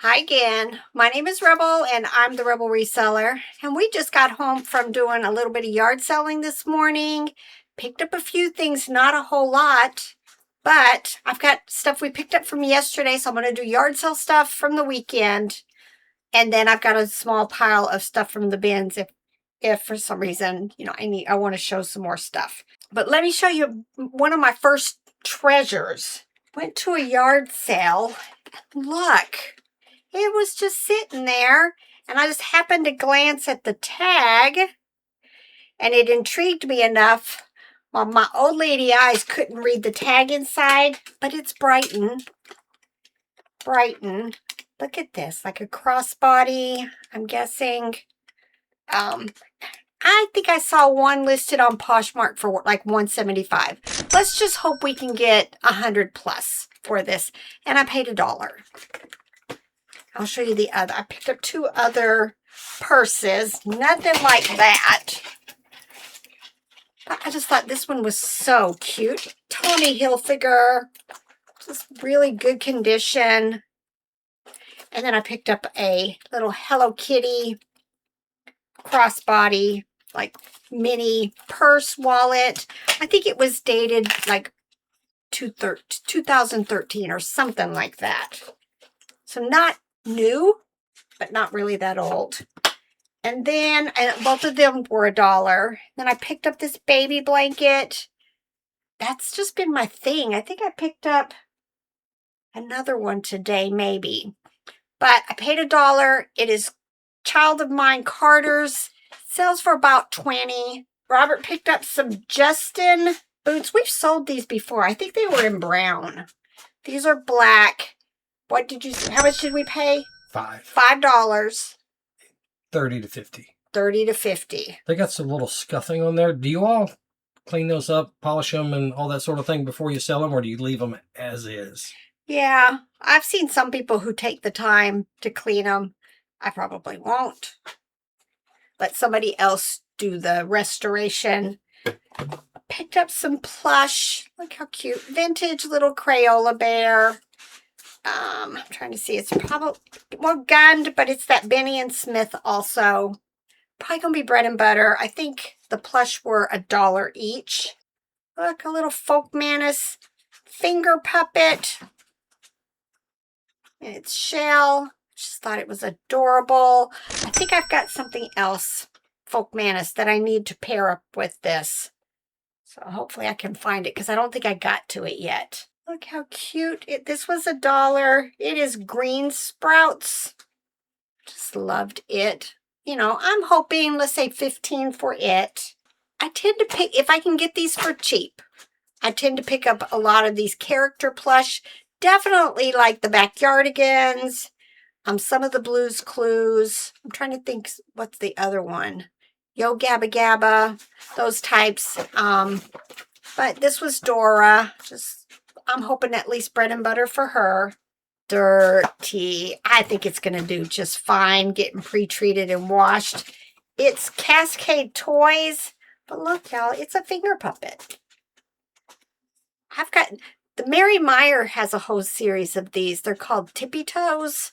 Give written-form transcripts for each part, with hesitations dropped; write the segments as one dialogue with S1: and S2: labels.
S1: Hi again. My name is Rebel and I'm the Rebel Reseller. And we just got home from doing a little bit of yard selling this morning. Picked up a few things, not a whole lot, but I've got stuff we picked up from yesterday. So I'm going to do yard sale stuff from the weekend. And then I've got a small pile of stuff from the bins if for some reason, I want to show some more stuff. But let me show you one of my first treasures. Went to a yard sale. Look. It was just sitting there, and I just happened to glance at the tag, and it intrigued me enough. Well, my old lady eyes couldn't read the tag inside, but it's Brighton. Brighton. Look at this, like a crossbody, I'm guessing. I think I saw one listed on Poshmark for like $175. Let's just hope we can get 100 plus for this, and I paid $1. I'll show you the other. I picked up two other purses. Nothing like that. But I just thought this one was so cute. Tommy Hilfiger. Just really good condition. And then I picked up a little Hello Kitty crossbody, like mini purse wallet. I think it was dated like 2013 or something like that. So not new, but not really that old. And then both of them were $1. Then I picked up this baby blanket. That's just been my thing. I think I picked up another one today, maybe. But I paid $1. It is Child of Mine Carter's. Sells for about $20. Robert picked up some Justin boots. We've sold these before. I think they were in brown. These are black. What did you say? How much did we pay? $5.
S2: 30 to 50.
S1: 30 to 50.
S2: They got some little scuffing on there. Do you all clean those up, polish them, and all that sort of thing before you sell them, or do you leave them as is?
S1: Yeah, I've seen some people who take the time to clean them. I probably won't. Let somebody else do the restoration. Picked up some plush. Look how cute. Vintage little Crayola bear. I'm trying to see. It's probably more gunned, but it's that Benny and Smith also. Probably gonna be bread and butter. I think the plush were $1 each. Look, a little Folk Manus finger puppet. And it's shell. Just thought it was adorable. I think I've got something else, Folk Manus, that I need to pair up with this. So hopefully I can find it because I don't think I got to it yet. Look how cute. This was $1. It is green sprouts. Just loved it. I'm hoping, let's say 15 for it. I tend to pick, if I can get these for cheap, I tend to pick up a lot of these character plush. Definitely like the Backyardigans. Some of the Blues Clues. I'm trying to think, what's the other one? Yo Gabba Gabba. Those types. But this was Dora. I'm hoping at least bread and butter for her. Dirty. I think it's going to do just fine getting pre-treated and washed. It's Cascade Toys. But look, y'all, it's a finger puppet. I've got... The Mary Meyer has a whole series of these. They're called Tippy Toes.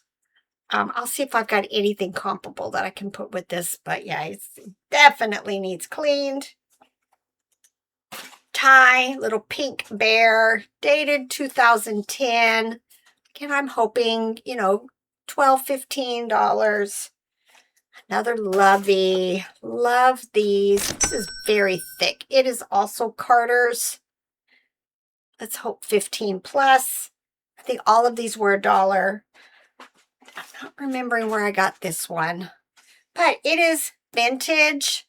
S1: I'll see if I've got anything comparable that I can put with this. But yeah, it definitely needs cleaned. Tie, little pink bear, dated 2010. Again, I'm hoping, $12, $15. Another Lovey. Love these. This is very thick. It is also Carter's. Let's hope 15 plus. I think all of these were $1. I'm not remembering where I got this one. But it is vintage.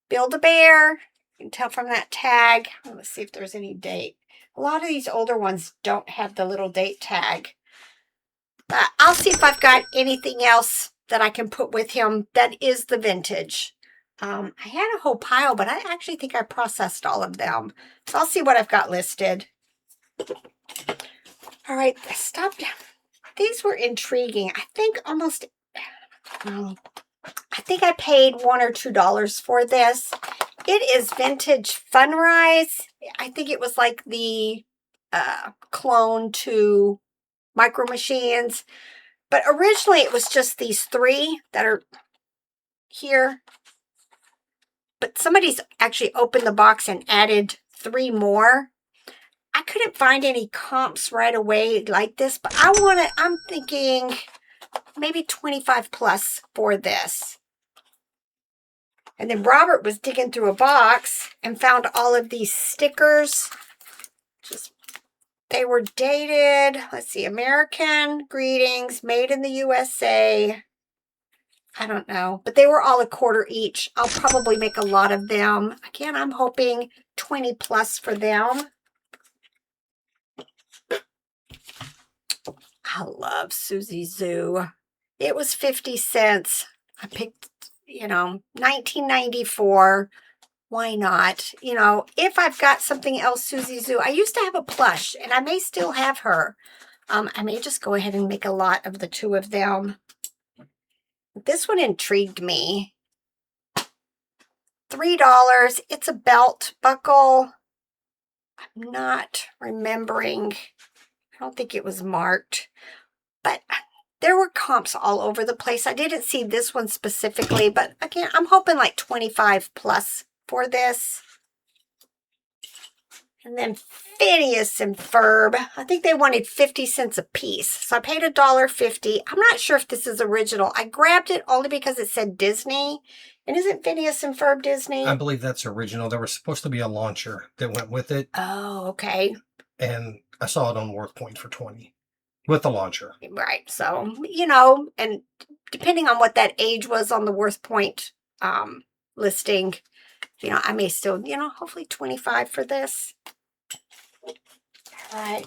S1: Build-A-Bear. You can tell from that tag. Let's see if there's any date. A lot of these older ones don't have the little date tag. But I'll see if I've got anything else that I can put with him that is the vintage. I had a whole pile, but I actually think I processed all of them. So I'll see what I've got listed. All right, stop. These were intriguing. I think I paid $1 or $2 for this. It is vintage Funrise. I think it was like the clone to Micro Machines. But originally it was just these 3 that are here. But somebody's actually opened the box and added 3 more. I couldn't find any comps right away like this, but I'm thinking maybe 25 plus for this. And then Robert was digging through a box and found all of these stickers. They were dated, let's see, American Greetings, made in the USA. I don't know, but they were all $1/4 each. I'll probably make a lot of them. Again, I'm hoping 20 plus for them. I love Susie Zoo. It was 50 cents. I picked, 1994. Why not? If I've got something else, Susie Zoo. I used to have a plush, and I may still have her. I may just go ahead and make a lot of the 2 of them. This one intrigued me. $3. It's a belt buckle. I'm not remembering. I don't think it was marked. But there were comps all over the place. I didn't see this one specifically, but again, I'm hoping like 25 plus for this. And then Phineas and Ferb. I think they wanted 50 cents a piece. So I paid $1.50. I'm not sure if this is original. I grabbed it only because it said Disney. And isn't Phineas and Ferb Disney?
S2: I believe that's original. There was supposed to be a launcher that went with it.
S1: Oh, okay.
S2: And I saw it on WorthPoint for 20 with the launcher.
S1: Right. So, and depending on what that age was on the WorthPoint listing, I may still, hopefully 25 for this. All right.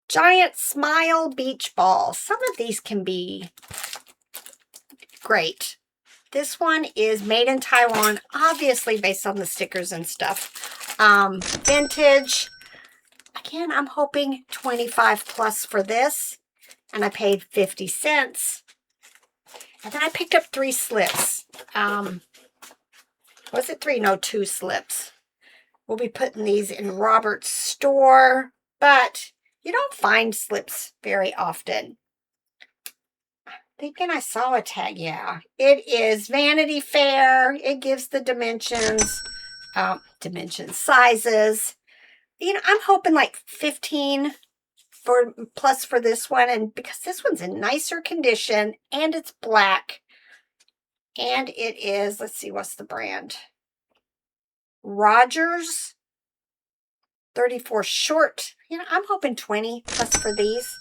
S1: Giant Smile Beach Ball. Some of these can be great. This one is made in Taiwan, obviously based on the stickers and stuff. Vintage. Again, I'm hoping 25 plus for this. And I paid 50 cents. And then I picked up 3 slips. Was it 3? No, 2 slips. We'll be putting these in Robert's store, but you don't find slips very often. I'm thinking I saw a tag. Yeah, it is Vanity Fair. It gives the dimensions, sizes. I'm hoping like 15 plus for this one, and because this one's in nicer condition and it's black. And it is, let's see, what's the brand? Rogers 34 short. I'm hoping 20 plus for these.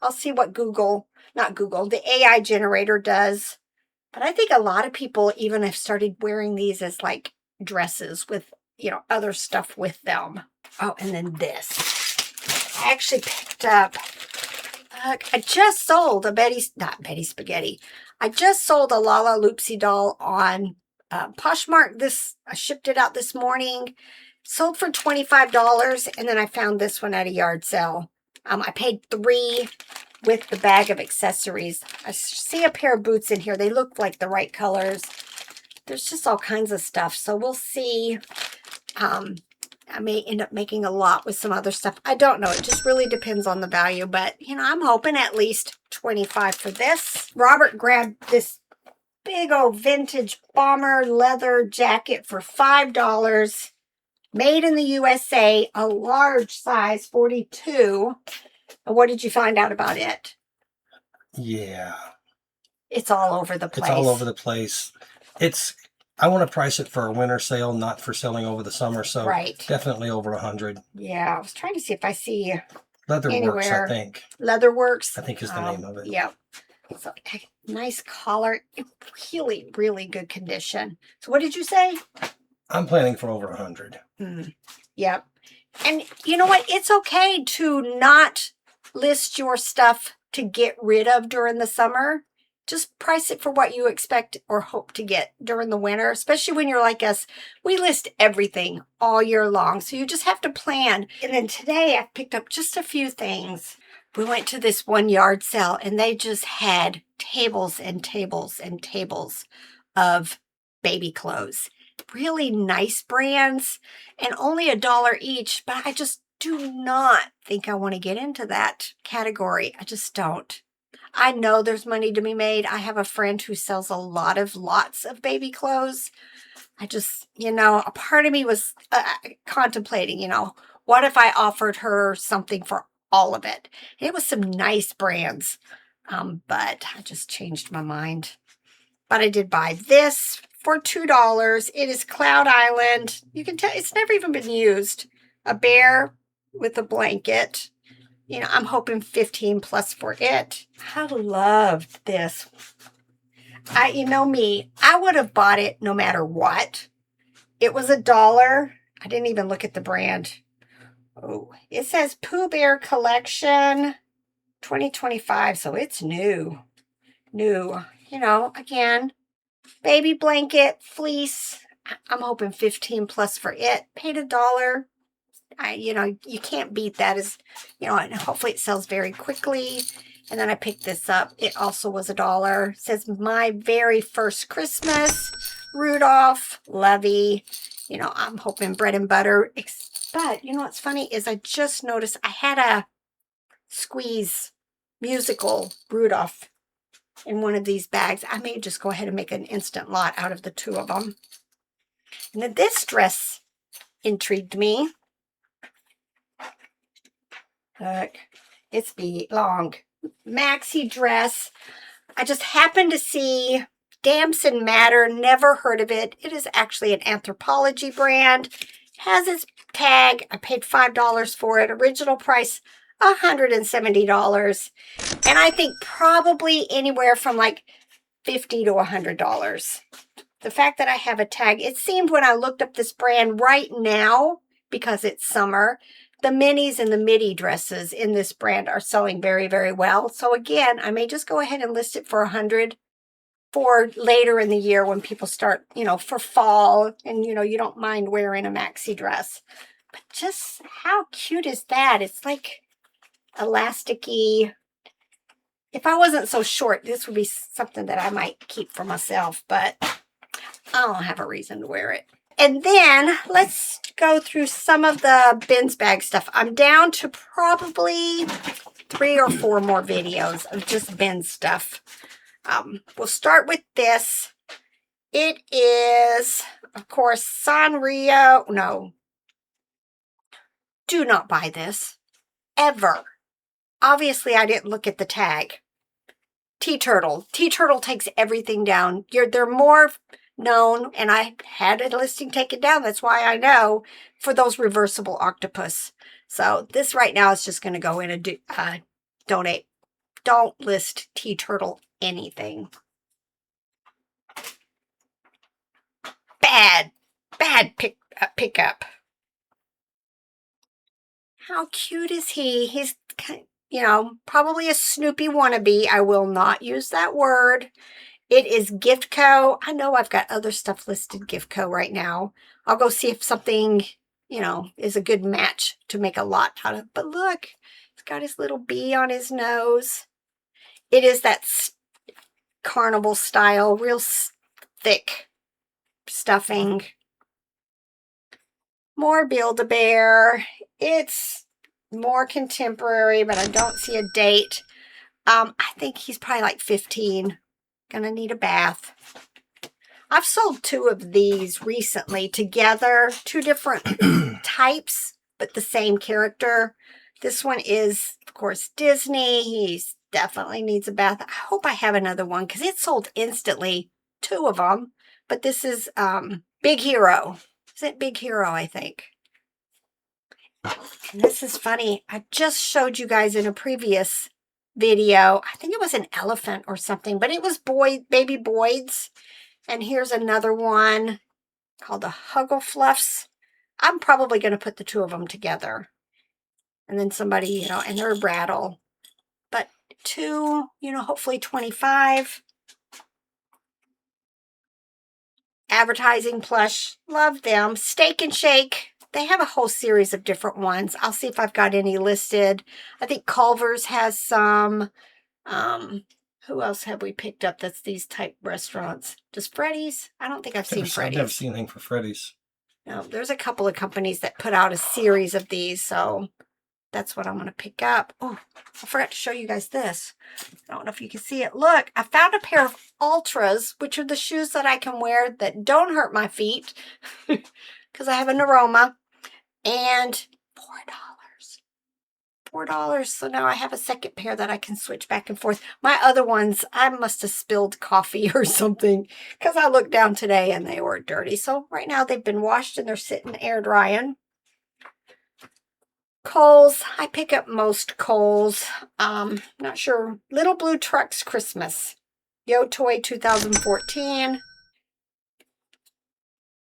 S1: I'll see what the AI generator does. But I think a lot of people even have started wearing these as like dresses with, other stuff with them. Oh, and then this. I actually picked up, I just sold not Betty Spaghetti. I just sold a Lala Loopsy doll on Poshmark. I shipped it out this morning. Sold for $25, and then I found this one at a yard sale. I paid $3 with the bag of accessories. I see a pair of boots in here. They look like the right colors. There's just all kinds of stuff, so we'll see. I may end up making a lot with some other stuff. I don't know. It just really depends on the value. But, I'm hoping at least 25 for this. Robert grabbed this big old vintage bomber leather jacket for $5. Made in the USA, a large size, 42. What did you find out about it?
S2: Yeah.
S1: It's all over the place.
S2: It's all over the place. I want to price it for a winter sale, not for selling over the summer. So
S1: right.
S2: Definitely over 100.
S1: Yeah, I was trying to see if I see
S2: Leatherworks, I think.
S1: Leatherworks,
S2: I think is the name of it.
S1: Yeah. So nice collar, really, really good condition. So what did you say?
S2: I'm planning for over 100.
S1: Yep. And you know what? It's okay to not list your stuff to get rid of during the summer. Just price it for what you expect or hope to get during the winter, especially when you're like us. We list everything all year long, so you just have to plan. And then today I picked up just a few things. We went to this one yard sale, and they just had tables and tables and tables of baby clothes. Really nice brands, and only $1 each, but I just do not think I want to get into that category. I just don't. I know there's money to be made. I have a friend who sells lots of baby clothes. I just, a part of me was contemplating, what if I offered her something for all of it? It was some nice brands, but I just changed my mind. But I did buy this for $2. It is Cloud Island. You can tell it's never even been used. A bear with a blanket. I'm hoping 15 plus for it. I loved this. You know me, I would have bought it no matter what. It was $1. I didn't even look at the brand. Oh, it says Pooh Bear Collection 2025, so it's new. Again, baby blanket, fleece. I'm hoping 15 plus for it. Paid $1. You can't beat that. And hopefully it sells very quickly. And then I picked this up. It also was $1. It says My Very First Christmas, Rudolph, Lovey. I'm hoping bread and butter. But what's funny is I just noticed I had a squeeze musical Rudolph in one of these bags. I may just go ahead and make an instant lot out of the two of them. And then this dress intrigued me. Look, it's long maxi dress. I just happened to see Damson Matter, never heard of it. It is actually an Anthropologie brand. Has its tag. I paid $5 for it. Original price $170. And I think probably anywhere from like $50 to $100. The fact that I have a tag, it seemed when I looked up this brand right now, because it's summer, the minis and the midi dresses in this brand are selling very, very well. So again, I may just go ahead and list it for $100 for later in the year when people start, for fall, and you don't mind wearing a maxi dress. But just how cute is that? It's like elasticy. If I wasn't so short, this would be something that I might keep for myself, but I don't have a reason to wear it. And then let's go through some of the bins bag stuff. I'm down to probably 3 or 4 more videos of just bin stuff. We'll start with this. It is, of course, Sanrio. No, do not buy this ever. Obviously, I didn't look at the tag. T-Turtle. T-Turtle takes everything down. They're more known, and I had a listing taken down. That's why I know, for those reversible octopus. So this right now is just going to go in and donate. Don't list T-Turtle anything. Bad pickup. How cute is he? He's, probably a Snoopy wannabe. I will not use that word. It is Giftco. I know I've got other stuff listed Giftco right now. I'll go see if something, is a good match to make a lot out of. But look, he's got his little bee on his nose. It is that carnival style, real thick stuffing. More Build-A-Bear. It's more contemporary, but I don't see a date. I think he's probably like 15. Gonna need a bath. I've sold 2 of these recently together. 2 different types, but the same character. This one is, of course, Disney. He definitely needs a bath. I hope I have another one because it sold instantly. 2 of them. But this is Big Hero. Is it Big Hero, I think? And this is funny. I just showed you guys in a previous video. I think it was an elephant or something, but it was baby Boyd's. And here's another one called the Huggle Fluffs. I'm probably going to put the 2 of them together. And then somebody, and they're a brattle. But 2, hopefully 25. Advertising plush. Love them. Steak and Shake. They have a whole series of different ones. I'll see if I've got any listed. I think Culver's has some. Who else have we picked up that's these type restaurants? Does Freddy's? I don't think I've seen Freddy's.
S2: I've never seen anything for Freddy's.
S1: No, there's a couple of companies that put out a series of these, so that's what I'm going to pick up. Oh, I forgot to show you guys this. I don't know if you can see it. Look, I found a pair of Ultras, which are the shoes that I can wear that don't hurt my feet because I have an aroma. And $4. $4. So now I have a second pair that I can switch back and forth. My other ones, I must have spilled coffee or something because I looked down today and they were dirty. So right now they've been washed and they're sitting air drying. Kohl's, I pick up most Kohl's. Not sure. Little Blue Trucks Christmas. Yo Toy 2014.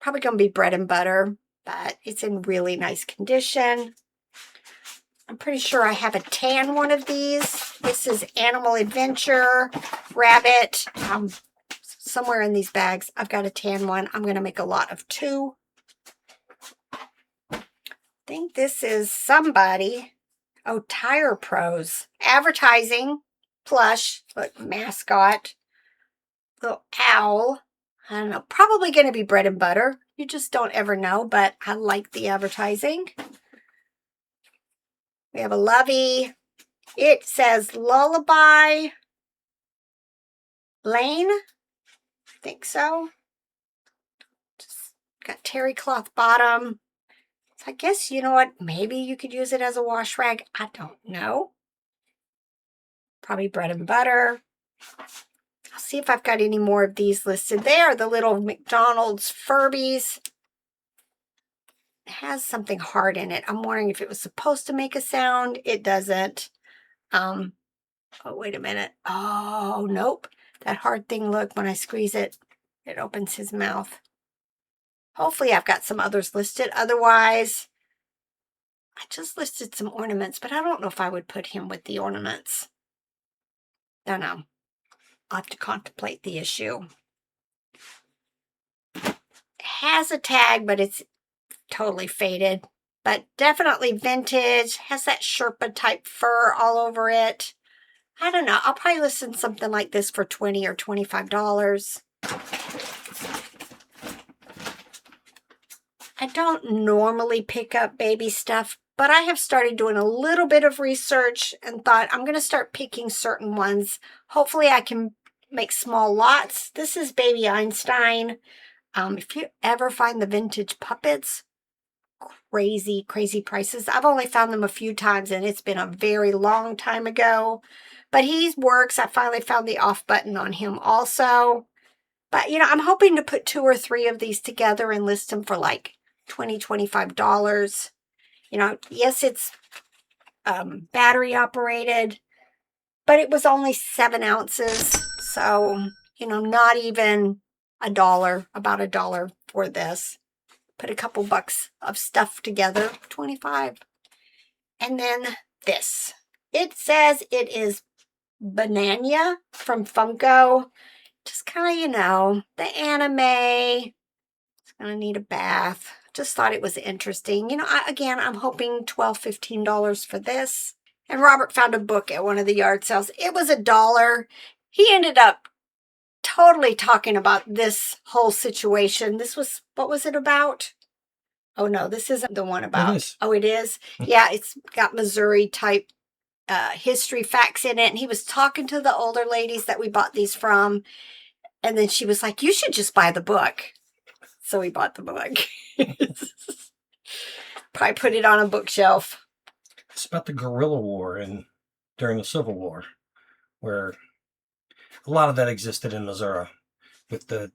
S1: Probably going to be bread and butter, but it's in really nice condition. I'm pretty sure I have a tan one of these. This is Animal Adventure, Rabbit. Somewhere in these bags, I've got a tan one. I'm going to make a lot of 2. I think this is somebody. Oh, Tire Pros. Advertising. Plush. Look, mascot. Little owl. I don't know. Probably going to be bread and butter. You just don't ever know, but I like the advertising. We have a Lovey. It says Lullaby Lane. I think so. Just got terry cloth bottom. So I guess, you know what? Maybe you could use it as a wash rag. I don't know. Probably bread and butter. I'll see if I've got any more of these listed. They are the little McDonald's Furbies. It has something hard in it. I'm wondering if it was supposed to make a sound. It doesn't. Oh, wait a minute. Oh, nope. That hard thing, look, when I squeeze it, it opens his mouth. Hopefully I've got some others listed. Otherwise, I just listed some ornaments, but I don't know if I would put him with the ornaments. Don't know. I'll have to contemplate the issue. It has a tag, but it's totally faded. But definitely vintage. Has that Sherpa type fur all over it. I don't know. I'll probably list something like this for $20 or $25. I don't normally pick up baby stuff, but I have started doing a little bit of research and thought I'm going to start picking certain ones. Hopefully I can make small lots. This is Baby Einstein. If you ever find the vintage puppets, crazy, crazy prices. I've only found them a few times and it's been a very long time ago. But he works. I finally found the off button on him also. But, you know, I'm hoping to put 2 or 3 of these together and list them for like $20, $25. You know, yes, it's battery operated, but it was only 7 ounces. So, you know, not even $1, about $1 for this. Put a couple bucks of stuff together, 25. And then this. It says it is Banana from Funko. Just kind of, you know, the anime. It's going to need a bath. Just thought it was interesting. You know, again, I'm hoping $12, $15 for this. And Robert found a book at one of the yard sales. It was $1. He ended up totally talking about this whole situation. This was, what was it about? Oh, no, this isn't the one about.
S2: It is.
S1: Oh, it is? Yeah, it's got Missouri type history facts in it. And he was talking to the older ladies that we bought these from. And then she was like, you should just buy the book. So we bought the book. Probably put it on a bookshelf.
S2: It's about the guerrilla war during the Civil War, where a lot of that existed in Missouri, with the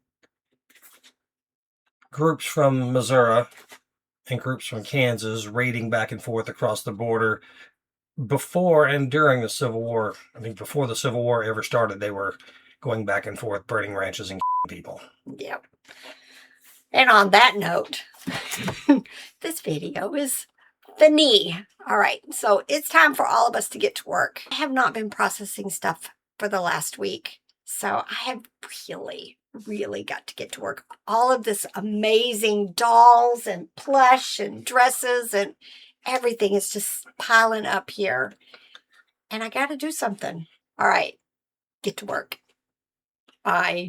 S2: groups from Missouri and groups from Kansas raiding back and forth across the border before and during the Civil War. I mean, before the Civil War ever started, they were going back and forth, burning ranches and people.
S1: Yep. And on that note, this video is the knee. All right, so it's time for all of us to get to work. I have not been processing stuff for the last week, so I have really got to get to work. All of this amazing dolls and plush and dresses and everything is just piling up here. And I got to do something. All right, get to work. Bye.